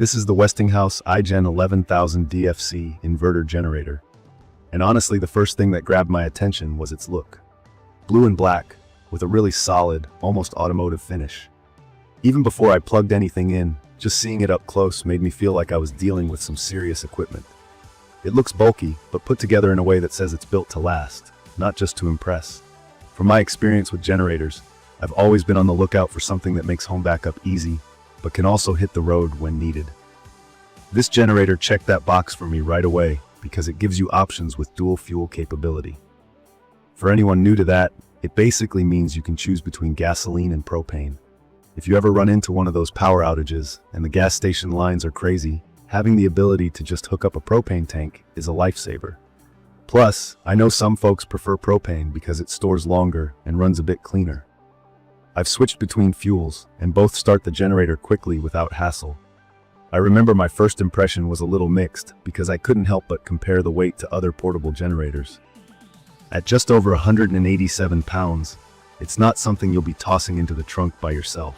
This is the Westinghouse iGen11000DFc inverter generator. And honestly, the first thing that grabbed my attention was its look. Blue and black, with a really solid, almost automotive finish. Even before I plugged anything in, just seeing it up close made me feel like I was dealing with some serious equipment. It looks bulky, but put together in a way that says it's built to last, not just to impress. From my experience with generators, I've always been on the lookout for something that makes home backup easy, but can also hit the road when needed. This generator checked that box for me right away because it gives you options with dual fuel capability. For anyone new to that, it basically means you can choose between gasoline and propane. If you ever run into one of those power outages and the gas station lines are crazy, having the ability to just hook up a propane tank is a lifesaver. Plus, I know some folks prefer propane because it stores longer and runs a bit cleaner. I've switched between fuels, and both start the generator quickly without hassle. I remember my first impression was a little mixed because I couldn't help but compare the weight to other portable generators. At just over 187 pounds, it's not something you'll be tossing into the trunk by yourself.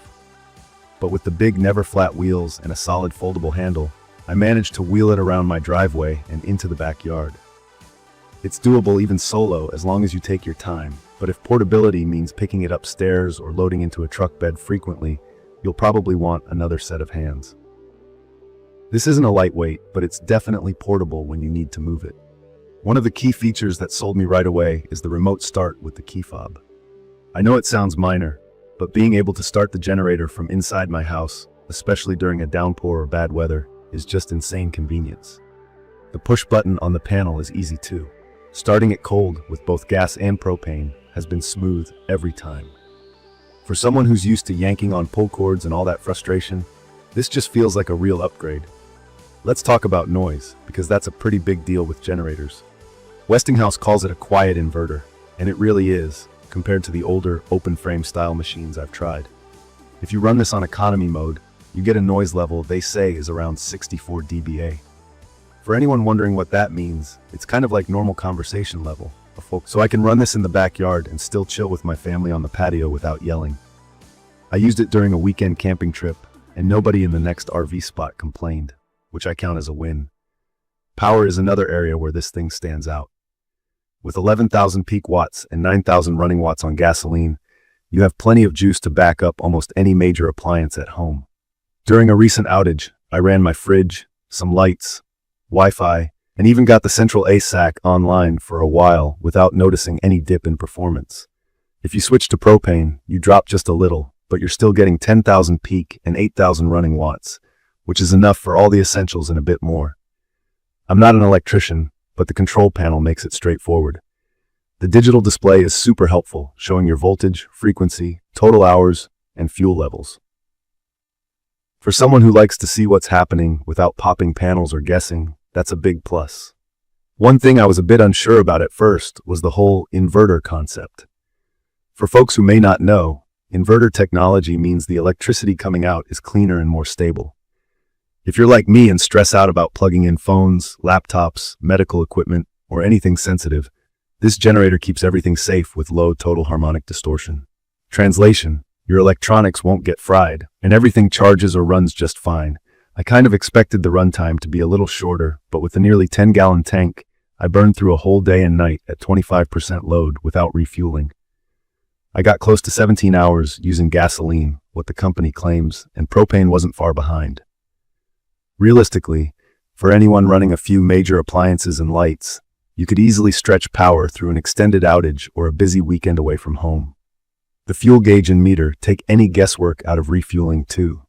But with the big never-flat wheels and a solid foldable handle, I managed to wheel it around my driveway and into the backyard. It's doable even solo as long as you take your time. But if portability means picking it upstairs or loading into a truck bed frequently, you'll probably want another set of hands. This isn't a lightweight, but it's definitely portable when you need to move it. One of the key features that sold me right away is the remote start with the key fob. I know it sounds minor, but being able to start the generator from inside my house, especially during a downpour or bad weather, is just insane convenience. The push button on the panel is easy too. Starting it cold with both gas and propane has been smooth every time. For someone who's used to yanking on pull cords and all that frustration, this just feels like a real upgrade. Let's talk about noise, because that's a pretty big deal with generators. Westinghouse calls it a quiet inverter, and it really is, compared to the older open frame style machines I've tried. If you run this on economy mode, you get a noise level they say is around 64 dBA. For anyone wondering what that means, it's kind of like normal conversation level. So I can run this in the backyard and still chill with my family on the patio without yelling. I used it during a weekend camping trip, and nobody in the next RV spot complained, which I count as a win. Power is another area where this thing stands out. With 11,000 peak watts and 9,000 running watts on gasoline, you have plenty of juice to back up almost any major appliance at home. During a recent outage, I ran my fridge, some lights, Wi-Fi, and even got the central ASAC online for a while without noticing any dip in performance. If you switch to propane, you drop just a little, but you're still getting 10,000 peak and 8,000 running watts, which is enough for all the essentials and a bit more. I'm not an electrician, but the control panel makes it straightforward. The digital display is super helpful, showing your voltage, frequency, total hours, and fuel levels. For someone who likes to see what's happening without popping panels or guessing, that's a big plus. One thing I was a bit unsure about at first was the whole inverter concept. For folks who may not know, inverter technology means the electricity coming out is cleaner and more stable. If you're like me and stress out about plugging in phones, laptops, medical equipment, or anything sensitive, this generator keeps everything safe with low total harmonic distortion. Translation: your electronics won't get fried, and everything charges or runs just fine. I kind of expected the runtime to be a little shorter, but with a nearly 10-gallon tank, I burned through a whole day and night at 25% load without refueling. I got close to 17 hours using gasoline, what the company claims, and propane wasn't far behind. Realistically, for anyone running a few major appliances and lights, you could easily stretch power through an extended outage or a busy weekend away from home. The fuel gauge and meter take any guesswork out of refueling too.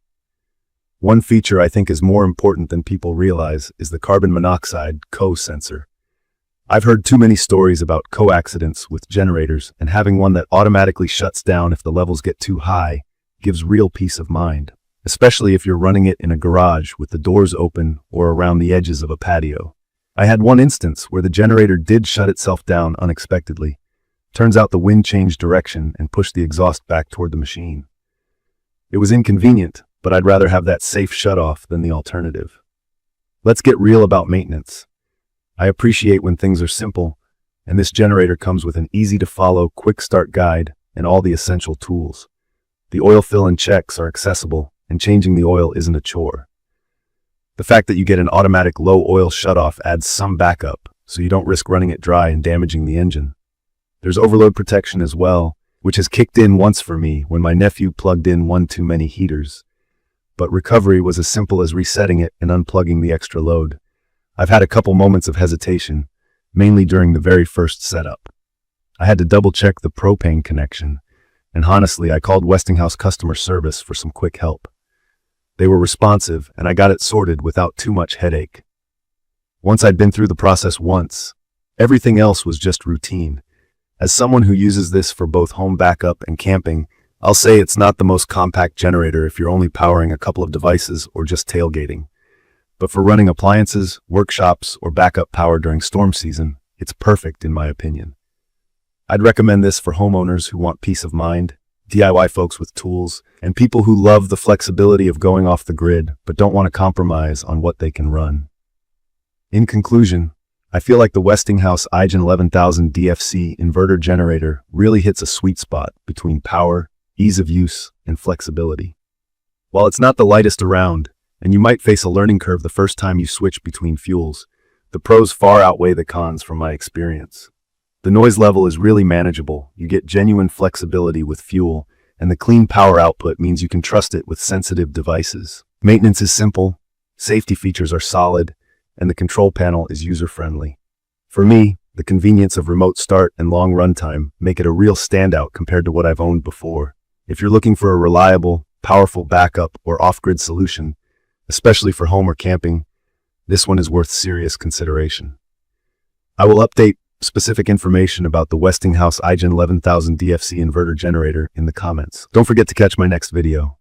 One feature I think is more important than people realize is the carbon monoxide CO sensor. I've heard too many stories about CO accidents with generators, and having one that automatically shuts down if the levels get too high gives real peace of mind, especially if you're running it in a garage with the doors open or around the edges of a patio. I had one instance where the generator did shut itself down unexpectedly. Turns out the wind changed direction and pushed the exhaust back toward the machine. It was inconvenient, but I'd rather have that safe shutoff than the alternative. Let's get real about maintenance. I appreciate when things are simple, and this generator comes with an easy-to-follow quick start guide and all the essential tools. The oil fill and checks are accessible, and changing the oil isn't a chore. The fact that you get an automatic low oil shutoff adds some backup, so you don't risk running it dry and damaging the engine. There's overload protection as well, which has kicked in once for me when my nephew plugged in one too many heaters. But recovery was as simple as resetting it and unplugging the extra load. I've had a couple moments of hesitation, mainly during the very first setup. I had to double-check the propane connection, and honestly, I called Westinghouse customer service for some quick help. They were responsive, and I got it sorted without too much headache. Once I'd been through the process once, everything else was just routine. As someone who uses this for both home backup and camping, I'll say it's not the most compact generator if you're only powering a couple of devices or just tailgating. But for running appliances, workshops, or backup power during storm season, it's perfect in my opinion. I'd recommend this for homeowners who want peace of mind, DIY folks with tools, and people who love the flexibility of going off the grid but don't want to compromise on what they can run. In conclusion, I feel like the Westinghouse iGen11000DFc inverter generator really hits a sweet spot between power, ease of use, and flexibility. While it's not the lightest around, and you might face a learning curve the first time you switch between fuels, the pros far outweigh the cons from my experience. The noise level is really manageable, you get genuine flexibility with fuel, and the clean power output means you can trust it with sensitive devices. Maintenance is simple, safety features are solid, and the control panel is user-friendly. For me, the convenience of remote start and long runtime make it a real standout compared to what I've owned before. If you're looking for a reliable, powerful backup or off-grid solution, especially for home or camping, this one is worth serious consideration. I will update specific information about the Westinghouse iGen11000DFc inverter generator in the comments. Don't forget to catch my next video.